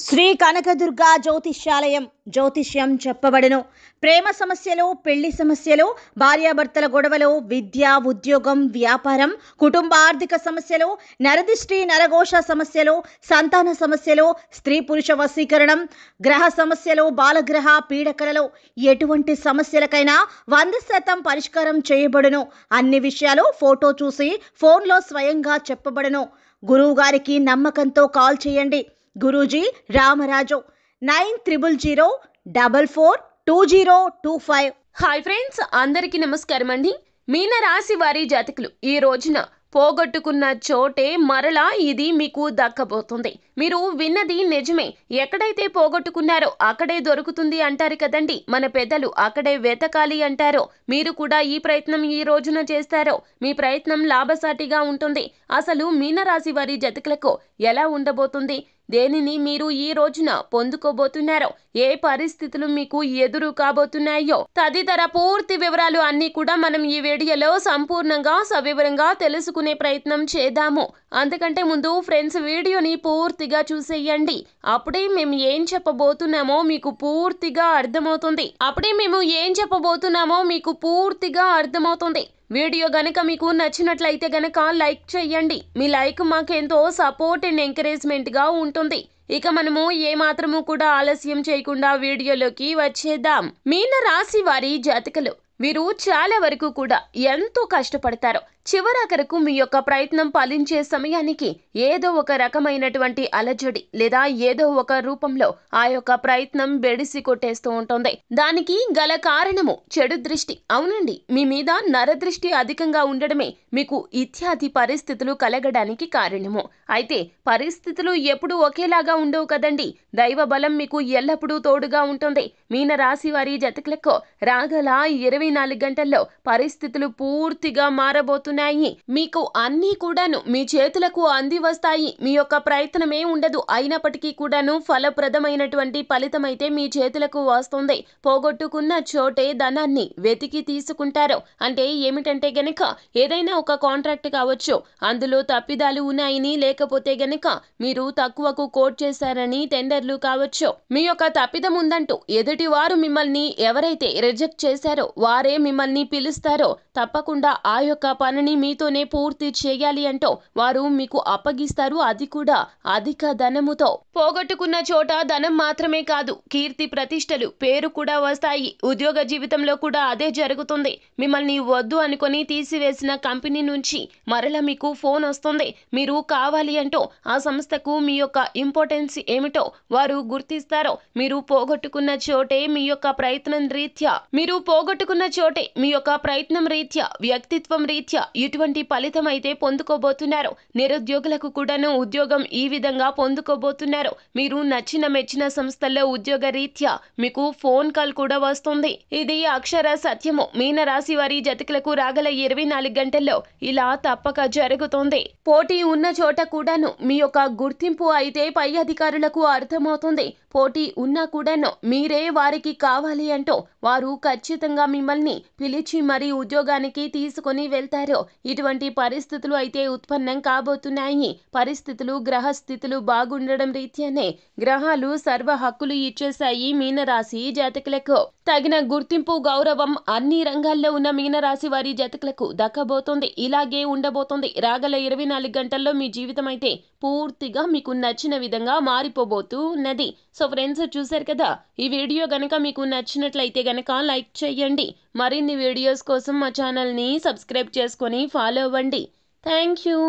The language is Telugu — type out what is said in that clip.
శ్రీ కనకదుర్గా జ్యోతిష్యాలయం జ్యోతిష్యం చెప్పబడును. ప్రేమ సమస్యలు, పెళ్లి సమస్యలు, భార్యాభర్తల గొడవలు, విద్య, ఉద్యోగం, వ్యాపారం, కుటుంబ ఆర్థిక సమస్యలు, నరదిష్టి, నరఘోష సమస్యలు, సంతాన సమస్యలు, స్త్రీ పురుష వశీకరణం, గ్రహ సమస్యలు, బాలగ్రహ పీడకలలో ఎటువంటి సమస్యలకైనా 100% పరిష్కారం చేయబడును. అన్ని విషయాలు ఫోటో చూసి ఫోన్లో స్వయంగా చెప్పబడును. గురువు గారికి నమ్మకంతో కాల్ చేయండి. గురూజీ రామరాజు 9000442025. హాయ్ ఫ్రెండ్స్, అందరికీ నమస్కారం అండి. మీన రాశి వారి జాతకులు ఈ రోజున పోగొట్టుకున్న చోటే మరలా ఇది మీకు దక్కబోతుంది. మీరు విన్నది నిజమే. ఎక్కడైతే పోగొట్టుకున్నారో అక్కడే దొరుకుతుంది అంటారు కదండి మన పెద్దలు. అక్కడే వెతకాలి అంటారో. మీరు కూడా ఈ ప్రయత్నం ఈ రోజున చేస్తారో మీ ప్రయత్నం లాభసాటిగా ఉంటుంది. అసలు మీనరాశి వారి జాతకులకు ఎలా ఉండబోతుంది, దేనిని మీరు ఈ రోజున పొందుకోబోతున్నారో, ఏ పరిస్థితులు మీకు ఎదురు కాబోతున్నాయో తదితర పూర్తి వివరాలు అన్నీ కూడా మనం ఈ వీడియోలో సంపూర్ణంగా సవివరంగా తెలుసుకునే ప్రయత్నం చేద్దాము. అంతకంటే ముందు ఫ్రెండ్స్, వీడియోని పూర్తిగా చూసేయండి. అప్పుడే మేము ఏం చెప్పబోతున్నామో మీకు పూర్తిగా అర్థమవుతుంది. వీడియో గనక మీకు నచ్చినట్లయితే గనక లైక్ చేయండి. మీ లైక్ మాకెంతో సపోర్ట్ అండ్ ఎంకరేజ్మెంట్ గా ఉంటుంది. ఇక మనము ఏమాత్రము కూడా ఆలస్యం చేయకుండా వీడియోలోకి వచ్చేద్దాం. మీన రాశి వారి జాతకులు వీరు చాలా వరకు కూడా ఎంతో కష్టపడతారు. చివరాఖరకు మీ యొక్క ప్రయత్నం ఫలించే సమయానికి ఏదో ఒక రకమైనటువంటి అలజడి లేదా ఏదో ఒక రూపంలో ఆ యొక్క ప్రయత్నం బెడిసి కొట్టేస్తూ ఉంటుంది. దానికి గల కారణము చెడు దృష్టి. అవునండి, మీ మీద నరదృష్టి అధికంగా ఉండడమే మీకు ఇత్యాది పరిస్థితులు కలగడానికి కారణము. అయితే పరిస్థితులు ఎప్పుడూ ఒకేలాగా ఉండవు కదండి. దైవ బలం మీకు ఎల్లప్పుడూ తోడుగా ఉంటుంది. మీన రాశి వారి జాతకులకు రాగల 24 గంటల్లో పరిస్థితులు పూర్తిగా మారబోతున్నాయి. మీకు అన్నీ కూడాను మీ చేతులకు అంది వస్తాయి. మీ యొక్క ప్రయత్నమే ఉండదు, అయినప్పటికీ కూడాను ఫలప్రదమైనటువంటి ఫలితం అయితే మీ చేతులకు వస్తుంది. పోగొట్టుకున్న చోటే ధనాన్ని వెతికి తీసుకుంటారు. అంటే ఏమిటంటే గనక ఏదైనా ఒక కాంట్రాక్ట్ కావచ్చు, అందులో తప్పిదాలు ఉన్నాయని, లేకపోతే గనక మీరు తక్కువకు కోట్ చేశారని టెండర్లు కావచ్చు. మీ యొక్క తప్పిదం ఉందంటూ ఎదుటి వారు మిమ్మల్ని ఎవరైతే రిజెక్ట్ చేశారో వారే మిమ్మల్ని పిలుస్తారో తప్పకుండా ఆ యొక్క పనిని మీతోనే పూర్తి చేయాలి అంటూ వారు మీకు అప్పగిస్తారు. అది కూడా అధిక ధనముతో. పోగొట్టుకున్న చోట ధనం మాత్రమే కాదు, కీర్తి ప్రతిష్టలు, పేరు కూడా వస్తాయి. ఉద్యోగ జీవితంలో కూడా అదే జరుగుతుంది. మిమ్మల్ని వద్దు అనుకొని తీసివేసిన కంపెనీ నుంచి మరల మీకు ఫోన్ వస్తుంది. మీరు కావాలి అంటూ ఆ సంస్థకు మీ యొక్క ఇంపార్టెన్స్ ఏమిటో వారు గుర్తిస్తారో. మీరు పోగొట్టుకున్న చోటే మీ యొక్క ప్రయత్నం రీత్యా వ్యక్తిత్వం రీత్యా ఇటువంటి ఫలితం అయితే పొందుకోబోతున్నారు. నిరుద్యోగులకు కూడాను ఉద్యోగం ఈ విధంగా పొందుకోబోతున్నారు. మీరు నచ్చిన మెచ్చిన సంస్థల్లో ఉద్యోగ రీత్యా మీకు ఫోన్ కాల్ కూడా వస్తుంది. ఇది అక్షర సత్యము. మీన రాశి వారి జాతకులకు రాగల 24 గంటల్లో ఇలా తప్పక జరుగుతుంది. పోటీ ఉన్న చోట కూడాను మీ యొక్క గుర్తింపు అయితే పై అధికారులకు అర్థమవుతుంది. పోటీ ఉన్నా కూడాను మీరే వారికి కావాలి అంటూ వారు ఖచ్చితంగా మిమ్మల్ని పిలిచి మరీ ఉద్యోగానికి తీసుకొని వెళ్తారు. ఇటువంటి పరిస్థితులు అయితే ఉత్పన్నం కాబోతున్నాయి. పరిస్థితులు, గ్రహస్థితులు బాగుండడం రీత్యానే గ్రహాలు సర్వ హక్కులు ఇచ్చేశాయి మీనరాశి జాతకులకు. తగిన గుర్తింపు, గౌరవం అన్ని రంగాల్లో ఉన్న మీనరాశి వారి జాతకులకు దక్కబోతోంది. ఇలాగే ఉండబోతోంది. రాగల 24 గంటల్లో మీ జీవితం అయితే పూర్తిగా మీకు నచ్చిన విధంగా మారిపోబోతూ ఉన్నది. సో ఫ్రెండ్స్, చూశారు కదా, ఈ వీడియో గనక మీకు నచ్చినట్లయితే గనక లైక్ చేయండి. మరిన్ని వీడియోస్ కోసం మా ఛానల్ని సబ్స్క్రైబ్ చేసుకొని ఫాలో అవ్వండి. Thank you.